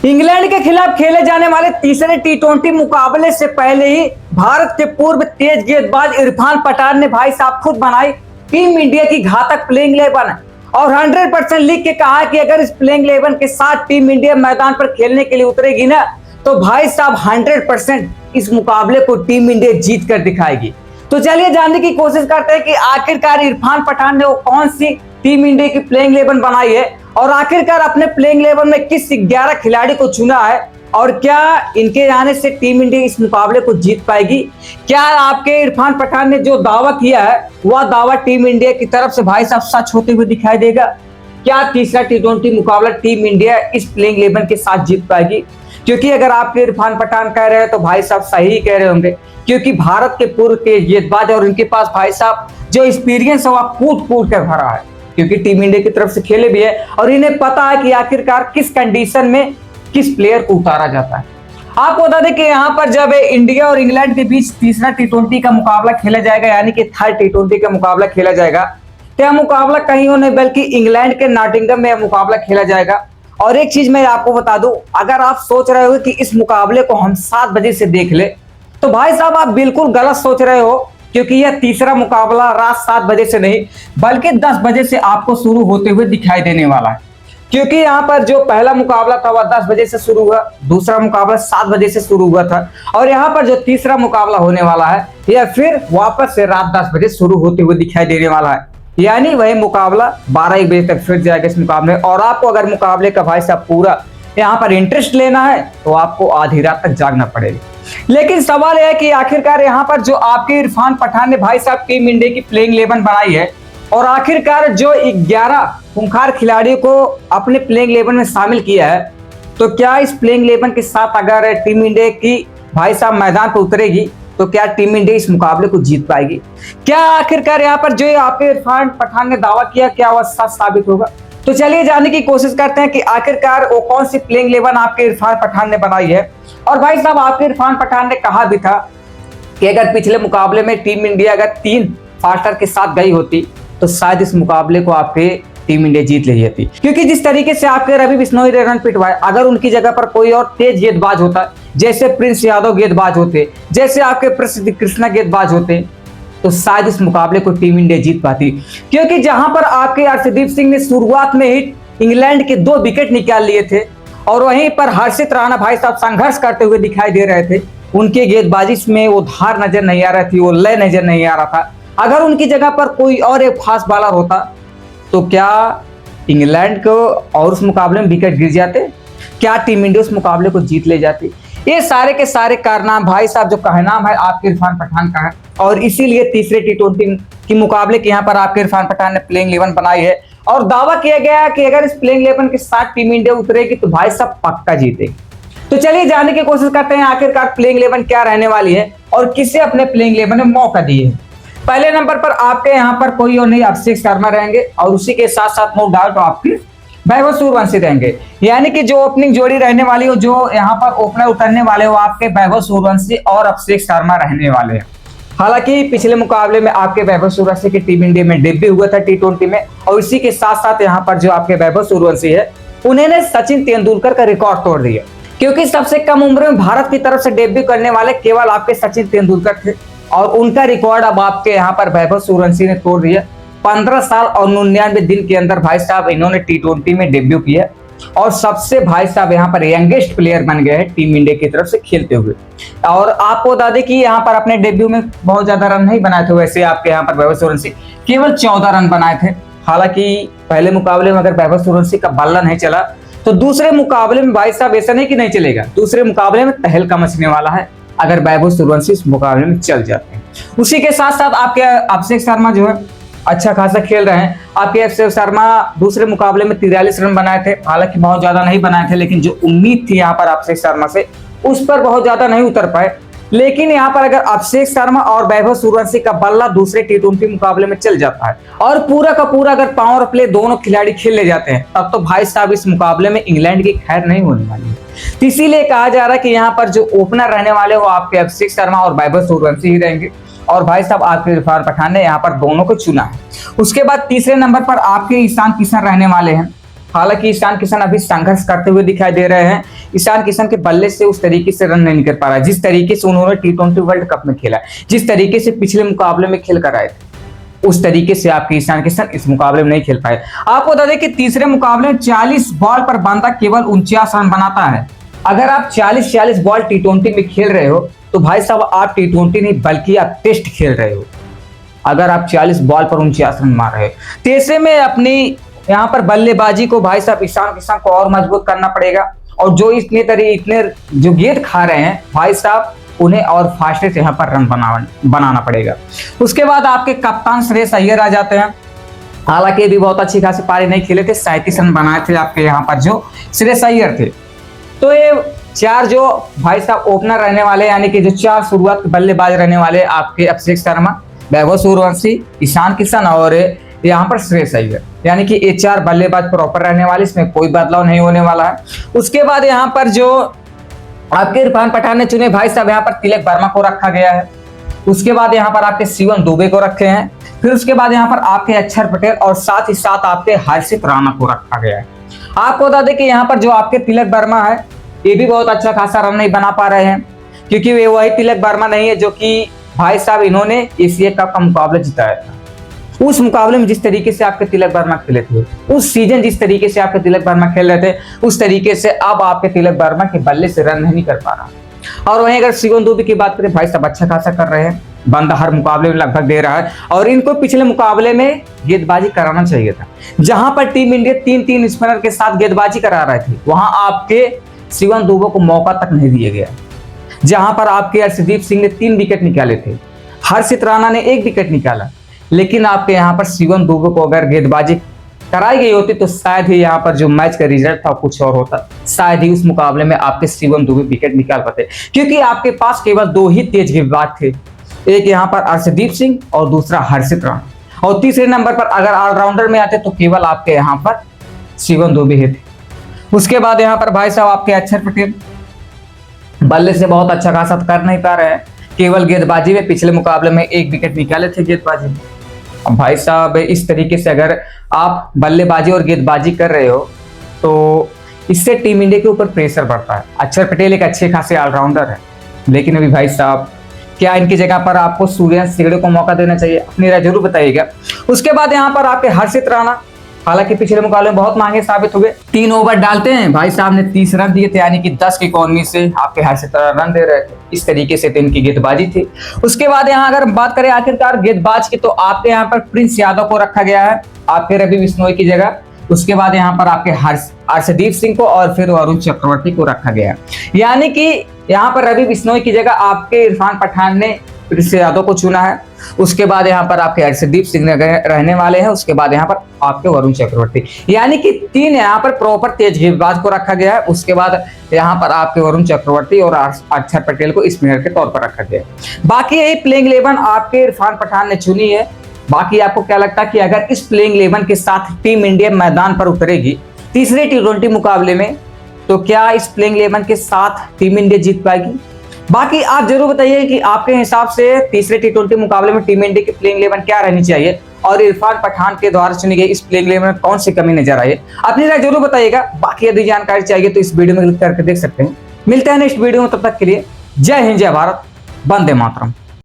England के खिलाफ खेले जाने वाले तीसरे टी20 मुकाबले से पहले ही भारत के पूर्व तेज गेंदबाज इरफान पठान ने भाई साहब खुद बनाई टीम इंडिया की घातक प्लेइंग 11 और 100% लिख के कहा कि अगर इस प्लेइंग 11 के साथ टीम इंडिया मैदान पर खेलने के लिए उतरेगी ना तो भाई साहब 100% इस मुकाबले को टीम इंडिया जीत कर दिखाएगी। तो चलिए जानने की कोशिश करते हैं कि आखिरकार इरफान पठान ने वो कौन सी टीम इंडिया की प्लेइंग 11 बनाई है और आखिरकार अपने प्लेइंग 11 में किस 11 खिलाड़ी को चुना है और क्या इनके आने से टीम इंडिया इस मुकाबले को जीत पाएगी। क्या आपके इरफान पठान ने जो दावा किया है वह दावा टीम इंडिया की तरफ से भाई साहब सच होते हुए दिखाई देगा। क्या तीसरा टी20 मुकाबला टीम इंडिया इस प्लेइंग 11 के साथ जीत पाएगी। क्योंकि अगर आपके इरफान पठान कह रहे हैं तो भाई साहब सही कह रहे होंगे, क्योंकि भारत के पूर्व तेज गेंदबाज और इनके पास भाई साहब जो एक्सपीरियंस है वह कूट कूट कर भरा है, क्योंकि टीम इंडिया की तरफ से खेले भी है और इन्हें पता है कि आखिरकार किस कंडीशन में किस प्लेयर को उतारा जाता है। आपको बता दें कि यहाँ पर जब इंडिया और इंग्लैंड के बीच तीसरा टी20 का मुकाबला खेला जाएगा, यानी कि थर्ड टी20 का मुकाबला खेला जाएगा, तो यह मुकाबला कहीं और नहीं बल्कि इंग्लैंड के नॉटिंघम में यह मुकाबला खेला जाएगा। और एक चीज मैं आपको बता दूं, अगर आप सोच रहे हो कि इस मुकाबले को हम 7 बजे से देख ले तो भाई साहब आप बिल्कुल गलत सोच रहे हो, क्योंकि यह तीसरा मुकाबला रात 7 बजे से नहीं बल्कि 10 बजे से आपको शुरू होते हुए दिखाई देने वाला है। क्योंकि यहाँ पर जो पहला मुकाबला था वह 10 बजे से शुरू हुआ, दूसरा मुकाबला 7 बजे से शुरू हुआ था और यहाँ पर जो तीसरा मुकाबला होने वाला है यह फिर वापस से रात 10 बजे शुरू होते हुए दिखाई देने वाला है। यानी वही मुकाबला 12-1 बजे तक फिर जाएगा इस मुकाबले। और आपको अगर मुकाबले का भाई साहब पूरा यहाँ पर इंटरेस्ट लेना है तो आपको आधी रात तक जागना पड़ेगा। लेकिन सवाल यह है कि आखिरकार यहाँ पर जो आपके इरफान पठान ने भाई साहब टीम इंडिया की प्लेइंग 11 बनाई है और आखिरकार जो 11 खूंखार खिलाड़ियों को अपने प्लेइंग 11 में शामिल किया है, तो क्या इस प्लेइंग 11 के साथ अगर टीम इंडिया की भाई साहब मैदान पर उतरेगी तो क्या टीम इंडिया इस मुकाबले को जीत पाएगी। क्या आखिरकार यहाँ पर जो आपके इरफान पठान ने दावा किया क्या वह सच साबित होगा। तो चलिए जानने की कोशिश करते हैं कि आखिरकार वो कौन सी प्लेइंग 11 आपके इरफान पठान ने बनाई है। और भाई साहब आपके इरफान पठान ने कहा भी था कि अगर पिछले मुकाबले में टीम इंडिया अगर 3 फास्टर के साथ गई होती तो शायद इस मुकाबले को आपके टीम इंडिया जीत ले जाती। क्योंकि जिस तरीके से आपके रवि बिश्नोई ने रन पिटवाए, अगर उनकी जगह पर कोई और तेज गेंदबाज होता, जैसे प्रिंस यादव गेंदबाज होते, जैसे आपके प्रसिद्ध कृष्णा गेंदबाज होते, तो शायद इस मुकाबले को टीम इंडिया जीत पाती। क्योंकि जहां पर आपके अर्शदीप सिंह ने शुरुआत में ही इंग्लैंड के 2 विकेट निकाल लिए थे और वहीं पर हर्षित राणा भाई साहब संघर्ष करते हुए दिखाई दे रहे थे, उनके गेंदबाजी में वो धार नजर नहीं आ रही थी, वो लय नजर नहीं आ रहा था। अगर उनकी जगह पर कोई और एक फास्ट बॉलर होता तो क्या इंग्लैंड को और उस मुकाबले में विकेट गिर जाते, क्या टीम इंडिया उस मुकाबले को जीत ले जाती। ये सारे के सारे कारनाम भाई साहब जो कहनाम है आपके इरफान पठान का है और इसीलिए तीसरे टी20 की मुकाबले के यहाँ पर आपके इरफान पठान ने प्लेइंग 11 बनाई है और दावा किया गया कि अगर इस प्लेइंग 11 के साथ टीम इंडिया उतरेगी तो भाई साहब पक्का जीतेगी। तो चलिए जानने की कोशिश करते हैं आखिरकार प्लेइंग 11 क्या रहने वाली है और किसे अपने प्लेइंग 11 में मौका दिए है। पहले नंबर पर आपके यहाँ पर कोई और नहीं अभिषेक शर्मा रहेंगे और उसी के साथ साथ नो डाउट आपके वैभव सूर्यवंशी रहेंगे। यानी कि जो ओपनिंग जोड़ी रहने वाली हो, जो यहाँ पर ओपनर उतरने वाले हो आपके वैभव सूर्यवंशी और अभिषेक शर्मा रहने वाले हैं। हालांकि पिछले मुकाबले में आपके वैभव सूर्यवंशी की टीम इंडिया में डेब्यू हुआ था टी20 में और इसी के साथ साथ यहाँ पर जो आपके वैभव सूर्यवंशी है उन्होंने सचिन तेंदुलकर का रिकॉर्ड तोड़ दिया, क्योंकि सबसे कम उम्र में भारत की तरफ से डेब्यू करने वाले केवल आपके सचिन तेंदुलकर थे और उनका रिकॉर्ड अब आपके यहाँ पर वैभव सूर्यवंशी ने तोड़ दिया। 15 साल और 99 दिन के अंदर भाई साहब इन्होंने टी20 में डेब्यू किया और सबसे भाई साहब यहाँ पर यंगेस्ट प्लेयर बन गए हैं टीम इंडिया की तरफ से खेलते हुए। और आपको बता दें कि यहाँ पर अपने डेब्यू में बहुत ज्यादा रन नहीं बनाए थे, वैसे आपके यहाँ पर वैभव सूर्यवंशी केवल 14 रन बनाए थे। हालांकि पहले मुकाबले में अगर वैभव सूर्यवंशी का बल्ला नहीं चला तो दूसरे मुकाबले में भाई साहब ऐसा नहीं कि नहीं चलेगा, दूसरे मुकाबले में तहलका मचने वाला है अगर वैभव सूर्यवंशी इस मुकाबले में चल जाते हैं। उसी के साथ साथ आपके अभिषेक शर्मा जो है अच्छा खासा खेल रहे हैं। आपके अभिषेक शर्मा दूसरे मुकाबले में 43 रन बनाए थे, हालांकि बहुत ज्यादा नहीं बनाए थे, लेकिन जो उम्मीद थी यहाँ पर अभिषेक शर्मा से उस पर बहुत ज्यादा नहीं उतर पाए। लेकिन यहाँ पर अगर अभिषेक शर्मा और वैभव सूर्यवंशी का बल्ला दूसरे टी20 मुकाबले में चल जाता है और पूरा का पूरा अगर पावर प्ले दोनों खिलाड़ी खेल ले जाते हैं तब तो भाई साहब इस मुकाबले में इंग्लैंड की खैर नहीं होने वाली है। तो इसीलिए कहा जा रहा है कि यहाँ पर जो ओपनर रहने वाले वो आपके अभिषेक शर्मा और वैभव सूर्यवंशी ही रहेंगे और भाई साहब आपके इरफान पठान ने यहाँ पर दोनों को चुना है। उसके बाद तीसरे नंबर पर आपके ईशान किशन रहने वाले हैं हालांकि ईशान किशन अभी संघर्ष करते हुए दिखाई दे रहे हैं। ईशान किशन के बल्ले से उस तरीके से रन नहीं कर पा रहा है जिस तरीके से उन्होंने T20 वर्ल्ड कप में खेला, जिस तरीके से पिछले मुकाबले में खेल कर आए थे, उस तरीके से आपके ईशान किशन इस मुकाबले में नहीं खेल पाए। आपको बता दें कि तीसरे मुकाबले में 40 बॉल पर बंदा केवल 49 रन बनाता है। अगर आप 40 बॉल T20 में खेल रहे हो तो भाई साहब आप T20 नहीं बल्कि आप टेस्ट खेल रहे हो। अगर आप 40 बॉल पर 49 रन मार रहे हो तो ऐसे में अपनी यहाँ पर बल्लेबाजी को भाई साहब ईशान किशन को और मजबूत करना पड़ेगा, और जो इतने जो गेंद खा रहे हैं भाई साहब उन्हें और फास्टेस्ट यहाँ पर रन बनाना पड़ेगा। उसके बाद आपके कप्तान श्रेयस अय्यर आ जाते हैं। हालांकि भी बहुत अच्छी खासी पारी नहीं खेले थे, 37 रन बनाए थे आपके यहाँ पर जो श्रेयस अय्यर थे। तो ये 4 जो भाई साहब ओपनर रहने वाले, यानी कि जो 4 शुरुआत के बल्लेबाज रहने वाले आपके अभिषेक शर्मा, वैभव सूर्यवंशी, ईशान किशन और यहाँ पर श्रेयस अय्यर, यानी कि ये 4 बल्लेबाज प्रॉपर रहने वाले, इसमें कोई बदलाव नहीं होने वाला है। उसके बाद यहाँ पर जो आपके इरफान पठान ने चुने भाई साहब, यहाँ पर तिलक वर्मा को रखा गया है। उसके बाद यहाँ पर आपके शिवम दुबे को रखे हैं। फिर उसके बाद यहाँ पर आपके अक्षर पटेल और साथ ही साथ आपके हर्षित राणा को रखा गया है। आपको बता दें कि यहाँ पर जो आपके तिलक वर्मा है ये भी बहुत अच्छा खासा रन नहीं बना पा रहे हैं, क्योंकि वे वही तिलक वर्मा नहीं है जो कि भाई साहब इन्होंने एशिया कप का मुकाबला जिताया था। उस मुकाबले में जिस तरीके से आपके तिलक वर्मा खेले थे, उस सीजन जिस तरीके से आपके तिलक वर्मा खेल रहे थे, उस तरीके से अब आपके तिलक वर्मा के बल्ले से रन नहीं कर पा रहा। और वहीं अगर शिवम दुबे की बात करें, भाई साहब अच्छा खासा कर रहे हैं, बंदा हर मुकाबले में लगभग दे रहा है, और इनको पिछले मुकाबले में गेंदबाजी कराना चाहिए था। जहां पर टीम इंडिया 3-3 स्पिनर के साथ गेंदबाजी करा रहे थे, वहां आपके शिवम दुबे को मौका तक नहीं दिया गया। जहां पर आपके अर्शदीप सिंह ने 3 विकेट निकाले थे, हर्षित राणा ने 1 विकेट निकाला, लेकिन आपके यहाँ पर शिवम दुबे को अगर गेंदबाजी कराई गई होती तो शायद ही यहाँ पर जो मैच का रिजल्ट था कुछ और होता। शायद ही उस मुकाबले में आपके शिवम दुबे विकेट निकाल पाते, क्योंकि आपके पास केवल 2 ही तेज गेंदबाज थे, एक यहाँ पर अर्शदीप सिंह और दूसरा हर्षित राणा, और तीसरे नंबर पर अगर ऑलराउंडर में आते तो केवल आपके यहाँ पर शिवम दुबे ही थे। उसके बाद यहाँ पर भाई साहब आपके अक्षर पटेल बल्ले से बहुत अच्छा खासा कर नहीं पा रहे हैं, केवल गेंदबाजी में पिछले मुकाबले में 1 विकेट निकाले थे गेंदबाजी में। अब भाई साहब इस तरीके से अगर आप बल्लेबाजी और गेंदबाजी कर रहे हो तो इससे टीम इंडिया के ऊपर प्रेशर बढ़ता है। अक्षर पटेल एक अच्छे खासे ऑलराउंडर है, लेकिन अभी भाई साहब क्या इनकी जगह पर आपको सूर्यवंशी सिगड़े को मौका देना चाहिए? अपनी राय जरूर बताइएगा। उसके बाद यहाँ पर आपके हर्षित राणा, हालांकि पिछले मुकाबले में बहुत महंगे साबित हुए, 3 ओवर डालते हैं भाई साहब ने 30 रन दिए थे, यानी कि 10 की इकॉनमी से आपके हर्षित रन दे रहे थे। इस तरीके से इनकी गेंदबाजी थी। उसके बाद यहाँ अगर बात करें आखिरकार गेंदबाज की, तो आपके यहाँ पर प्रिंस यादव को रखा गया है आपके रवि बिश्नोई की जगह। उसके बाद यहाँ पर आपके अर्शदीप सिंह को और फिर वरुण चक्रवर्ती को रखा गया है, यानी कि यहाँ पर रवि बिश्नोई की जगह आपके इरफान पठान ने प्रिंस यादव को चुना है। उसके बाद यहाँ पर आपके अर्शदीप सिंह रहने वाले हैं। उसके बाद यहाँ पर आपके वरुण चक्रवर्ती, यानी कि 3 यहाँ पर प्रॉपर तेज गेंदबाज को रखा गया है। उसके बाद यहाँ पर आपके वरुण चक्रवर्ती और अक्षर पटेल को स्पिनर के तौर पर रखा गया है। बाकी यही प्लेइंग 11 आपके इरफान पठान ने चुनी है। बाकी आपको क्या लगता है कि अगर इस प्लेइंग 11 के साथ टीम इंडिया मैदान पर उतरेगी तीसरे T20 मुकाबले में, तो क्या इस प्लेइंग 11 के साथ टीम इंडिया जीत पाएगी? बाकी आप जरूर बताइए कि आपके हिसाब से तीसरे T20 मुकाबले में टीम इंडिया की प्लेइंग 11 क्या रहनी चाहिए, और इरफान पठान के द्वारा चुनी गई इस प्लेइंग 11 में कौन सी कमी नजर आई है? अपनी राय जरूर बताइएगा। बाकी यदि जानकारी चाहिए तो इस वीडियो में क्लिक करके देख सकते हैं। मिलते हैं नेक्स्ट वीडियो में, तब तक के लिए जय हिंद, जय भारत, वंदे मातरम।